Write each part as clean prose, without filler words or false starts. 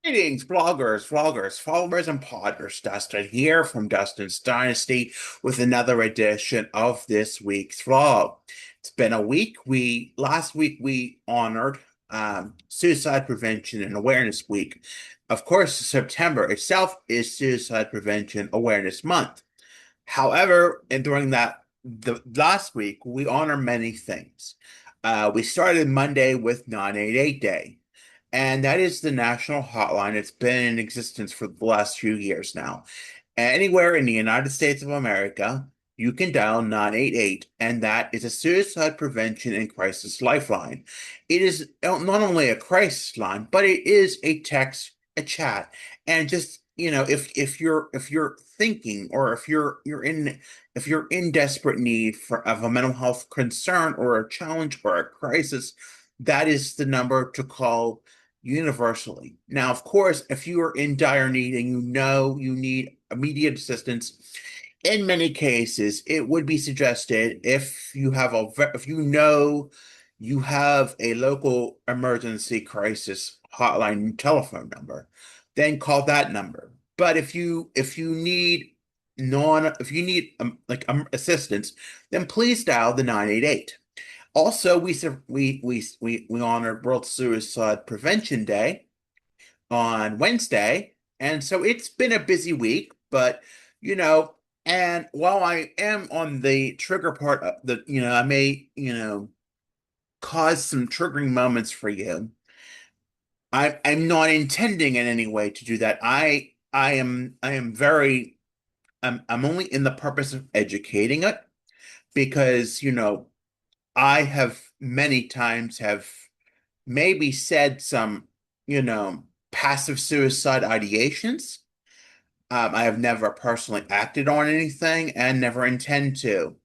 Greetings, bloggers, vloggers, followers, and podders. Dustin here from Dustin's Dynasty with another edition of this week's vlog. It's been a week. Last week we honored Suicide Prevention and Awareness Week. Of course, September itself is Suicide Prevention Awareness Month. However, and during the last week, we honor many things. We started Monday with 988 Day. And that is the national hotline. It's been in existence for the last few years now. Anywhere in the United States of America, you can dial 988, and that is a suicide prevention and crisis lifeline. It is not only a crisis line, but it is a text, a chat, and just, if you're thinking, or if you're in desperate need of a mental health concern or a challenge or a crisis, that is the number to call universally. Now, of course, if you are in dire need and you know you need immediate assistance, in many cases, it would be suggested if you know you have a local emergency crisis hotline telephone number, then call that number. But if you need non if you need assistance, then please dial the 988. Also, we honored World Suicide Prevention Day on Wednesday, and so it's been a busy week. But you know, and while I am on the trigger part of I may cause some triggering moments for you. I'm not intending in any way to do that. I'm only in the purpose of educating it because I have many times have maybe said some, passive suicide ideations. I have never personally acted on anything and never intend to.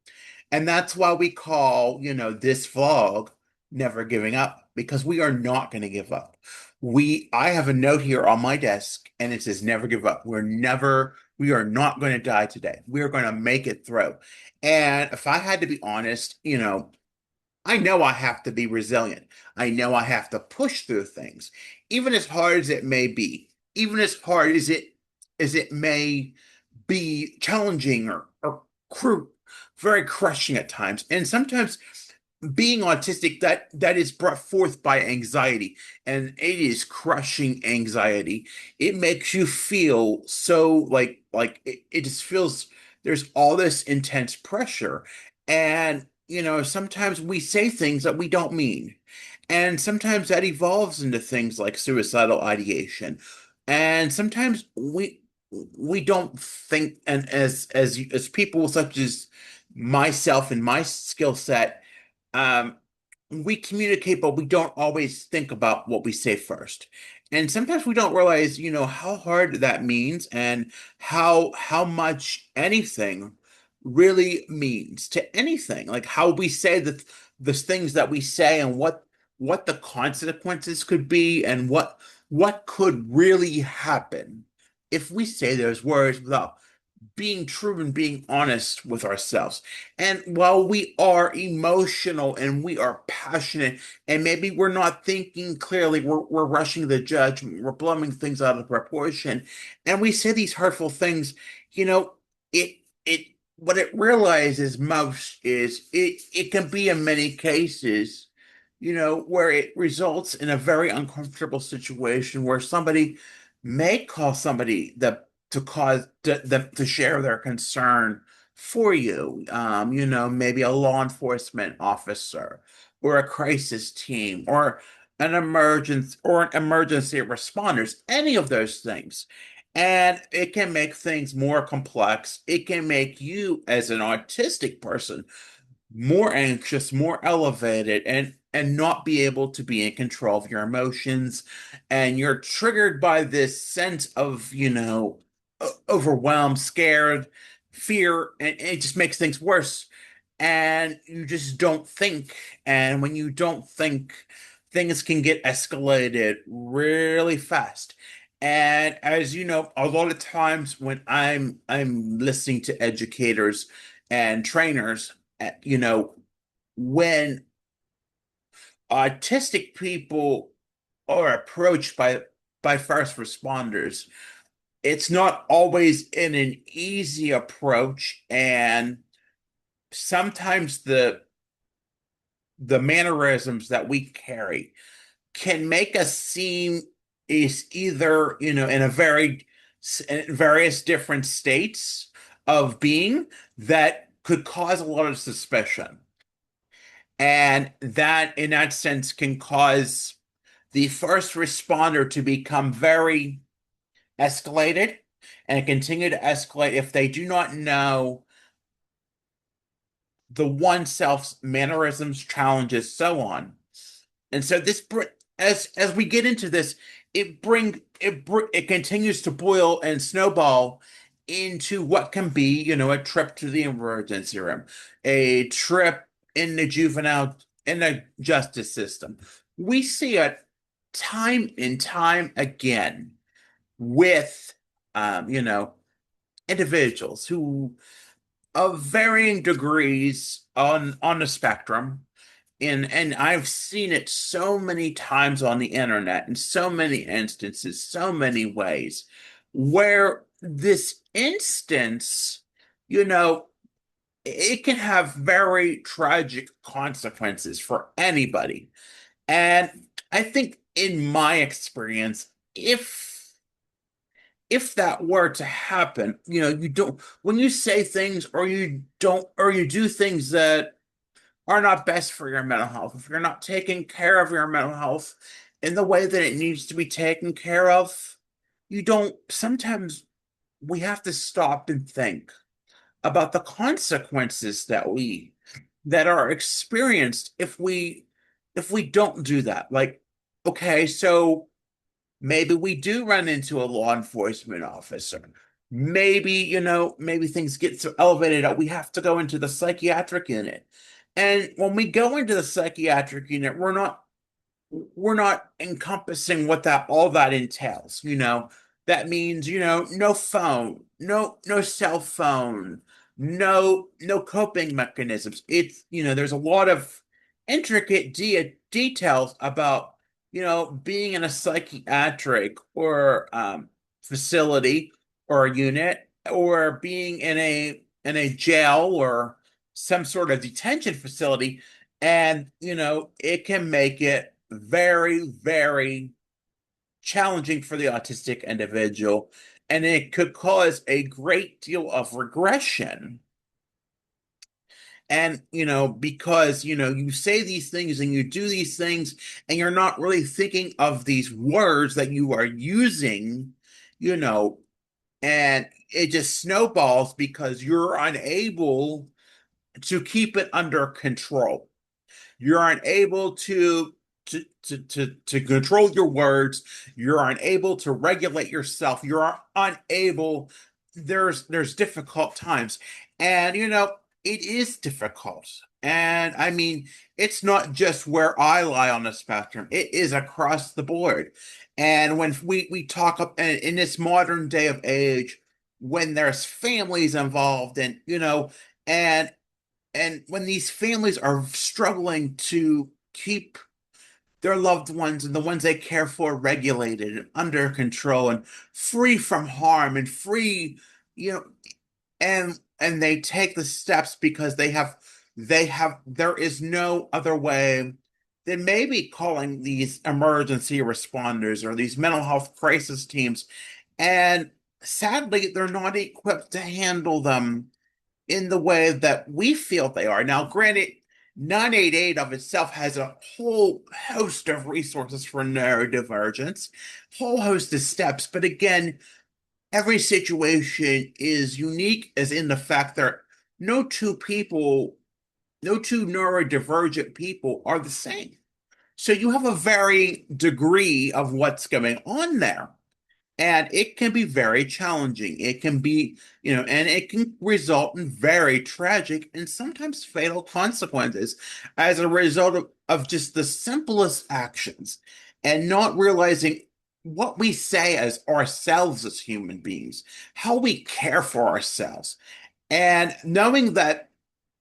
And that's why we call, this vlog Never Giving Up, because we are not going to give up. I have a note here on my desk and it says never give up. We are not going to die today. We are going to make it through. And if I had to be honest, I know I have to be resilient. I know I have to push through things, even as hard as it may be, even as hard as it may be challenging or very crushing at times. And sometimes being autistic, that is brought forth by anxiety, and it is crushing anxiety. It makes you feel so it just feels there's all this intense pressure. And sometimes we say things that we don't mean, and sometimes that evolves into things like suicidal ideation. And sometimes we don't think, and as people such as myself and my skill set, um, we communicate, but we don't always think about what we say first. And sometimes we don't realize, how hard that means, and how much anything really means to anything. Like how we say the things that we say, and what the consequences could be, and what could really happen if we say those words without being true and being honest with ourselves. And while we are emotional and we are passionate, and maybe we're not thinking clearly, we're rushing the judgment, we're blowing things out of proportion, and we say these hurtful things, it it what it realizes most is it can be in many cases, where it results in a very uncomfortable situation where somebody may call somebody to cause them to share their concern for you. Maybe a law enforcement officer or a crisis team or an emergency responders, any of those things. And it can make things more complex. It can make you, as an autistic person, more anxious, more elevated, and not be able to be in control of your emotions. And you're triggered by this sense of, overwhelmed, scared, fear, and it just makes things worse. And you just don't think. And when you don't think, things can get escalated really fast. And as you know, a lot of times when I'm listening to educators and trainers, when autistic people are approached by by first responders. It's not always in an easy approach, and sometimes the mannerisms that we carry can make us seem is either, in a in various different states of being that could cause a lot of suspicion. And that, in that sense, can cause the first responder to become very escalated and continue to escalate if they do not know the one self's mannerisms, challenges, so on. And so as we get into this, it continues to boil and snowball into what can be, a trip to the emergency room, a trip in the justice system. We see it time and time again with, individuals who, of varying degrees on the spectrum, and I've seen it so many times on the internet in so many instances, so many ways, where this instance, you know, it can have very tragic consequences for anybody. And I think in my experience, if that were to happen, you don't, when you say things or you don't, or you do things that are not best for your mental health, if you're not taking care of your mental health in the way that it needs to be taken care of, you don't, sometimes we have to stop and think about the consequences that are experienced if we don't do that. Like, okay, so maybe we do run into a law enforcement officer. Maybe, maybe things get so elevated that we have to go into the psychiatric unit. And when we go into the psychiatric unit, we're not encompassing what that all that entails. That means, no phone, no cell phone, no coping mechanisms. It's, there's a lot of intricate details about, being in a psychiatric or facility or a unit, or being in a jail or some sort of detention facility. And, it can make it very, very challenging for the autistic individual. And it could cause a great deal of regression. And, because, you say these things and you do these things, and you're not really thinking of these words that you are using, you know, and it just snowballs because you're unable to keep it under control. You're unable to control your words. You're unable to regulate yourself. You're unable. There's difficult times, and it is difficult. And I mean, it's not just where I lie on the spectrum. It is across the board. And when we talk up in this modern day of age, when there's families involved, and and and when these families are struggling to keep their loved ones and the ones they care for regulated and under control and free from harm and free, you know, and they take the steps because there is no other way than maybe calling these emergency responders or these mental health crisis teams. And sadly, they're not equipped to handle them in the way that we feel they are. Now, granted, 988 of itself has a whole host of resources for neurodivergence, whole host of steps, but again, every situation is unique, as in the fact that no two people, no two neurodivergent people are the same. So you have a varying degree of what's going on there. And it can be very challenging. It can be, and it can result in very tragic and sometimes fatal consequences as a result of just the simplest actions, and not realizing what we say as ourselves as human beings, how we care for ourselves, and knowing that,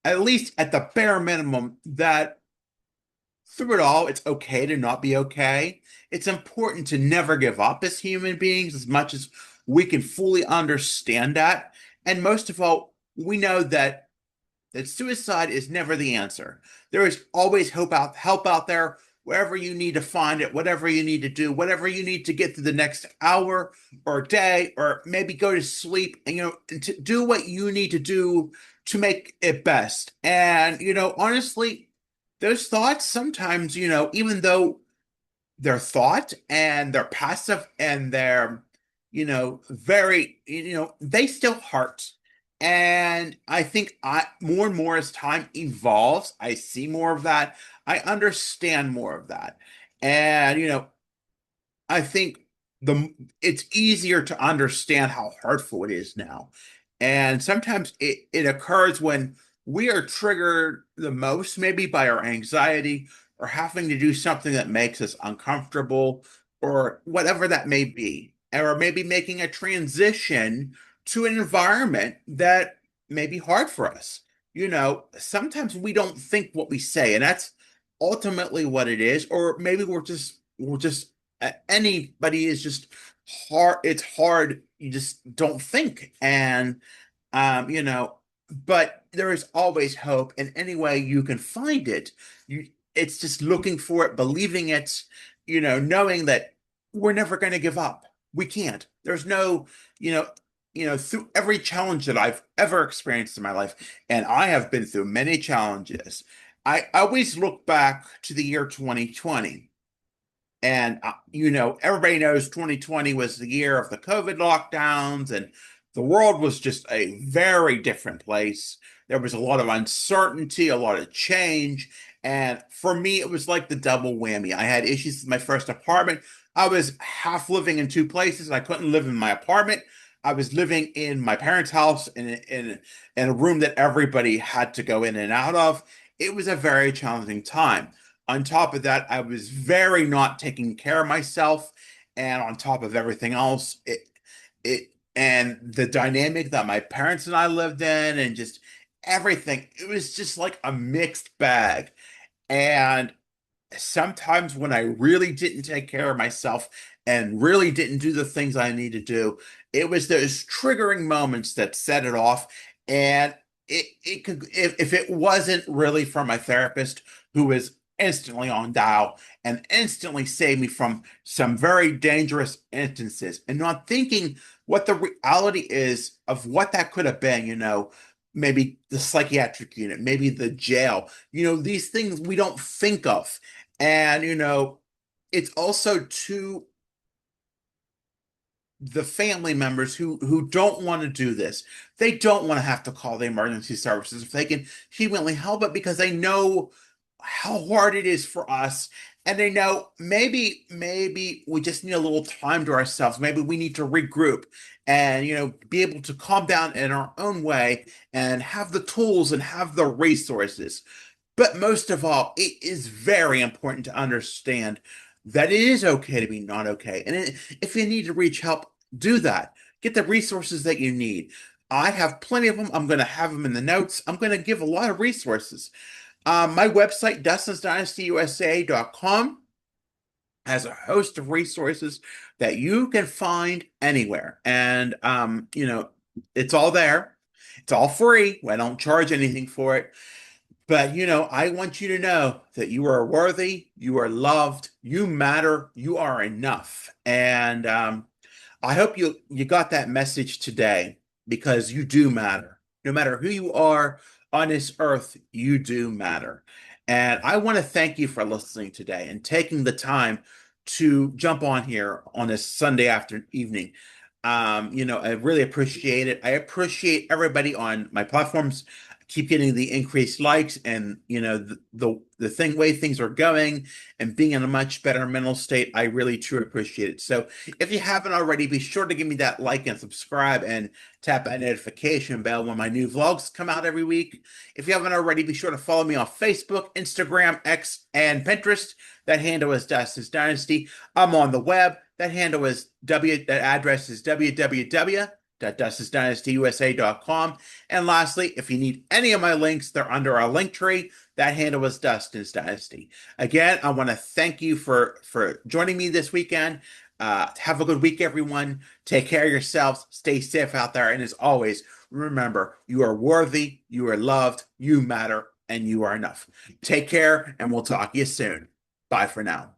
at least at the bare minimum, that through it all, it's okay to not be okay. It's important to never give up as human beings as much as we can fully understand that. And most of all, we know that suicide is never the answer. There is always help out there, wherever you need to find it, whatever you need to do, whatever you need to get through the next hour or day, or maybe go to sleep and to do what you need to do to make it best. And honestly, those thoughts sometimes, even though they're thought and they're passive and they're very they still hurt. And I think I more and more as time evolves, I see more of that, I understand more of that. And I think the it's easier to understand how hurtful it is now. And sometimes it occurs when we are triggered the most, maybe by our anxiety or having to do something that makes us uncomfortable or whatever that may be. Or maybe making a transition to an environment that may be hard for us. Sometimes we don't think what we say, and that's ultimately what it is. Or maybe we're just anybody is just hard. It's hard. You just don't think. And, but there is always hope. And any way you can find it, it's just looking for it, believing it, knowing that we're never going to give up. We can't. There's no, you know, through every challenge that I've ever experienced in my life, and I have been through many challenges, I always look back to the year 2020. And, everybody knows 2020 was the year of the COVID lockdowns, and the world was just a very different place. There was a lot of uncertainty, a lot of change. And for me, it was like the double whammy. I had issues with my first apartment. I was half living in two places. I couldn't live in my apartment. I was living in my parents' house in a room that everybody had to go in and out of. It was a very challenging time. On top of that, I was very not taking care of myself. And on top of everything else, and the dynamic that my parents and I lived in, and just everything, it was just like a mixed bag. And sometimes when I really didn't take care of myself and really didn't do the things I need to do, it was those triggering moments that set it off. And it could, if it wasn't really from my therapist, who was instantly on dial and instantly saved me from some very dangerous instances, and not thinking what the reality is of what that could have been, maybe the psychiatric unit, maybe the jail, these things we don't think of. And, it's also to the family members who don't want to do this. They don't want to have to call the emergency services if they can humanly help it, because they know how hard it is for us. And they know maybe we just need a little time to ourselves. Maybe we need to regroup and be able to calm down in our own way and have the tools and have the resources. But most of all, it is very important to understand that it is okay to be not okay. And if you need to reach help, do that. Get the resources that you need. I have plenty of them. I'm going to have them in the notes. I'm going to give a lot of resources. My website, Dustin'sDynastyUSA.com, has a host of resources that you can find anywhere. And, it's all there. It's all free. I don't charge anything for it. But, I want you to know that you are worthy, you are loved, you matter, you are enough. And I hope you got that message today, because you do matter. No matter who you are on this earth, you do matter. And I want to thank you for listening today and taking the time to jump on here on this Sunday after evening. I really appreciate it. I appreciate everybody on my platforms. Keep getting the increased likes, and the thing way things are going and being in a much better mental state. I really truly appreciate it. So if you haven't already, be sure to give me that like and subscribe and tap that notification bell when my new vlogs come out every week. If you haven't already, be sure to follow me on Facebook, Instagram, X, and Pinterest. That handle is Dustin's Dynasty. I'm on the web. That address is www www.dustinsdynastyusa.com. And lastly, if you need any of my links, they're under our link tree. That handle is Dustin's Dynasty. Again, I want to thank you for joining me this weekend. Have a good week, everyone. Take care of yourselves. Stay safe out there. And as always, remember, you are worthy, you are loved, you matter, and you are enough. Take care, and we'll talk to you soon. Bye for now.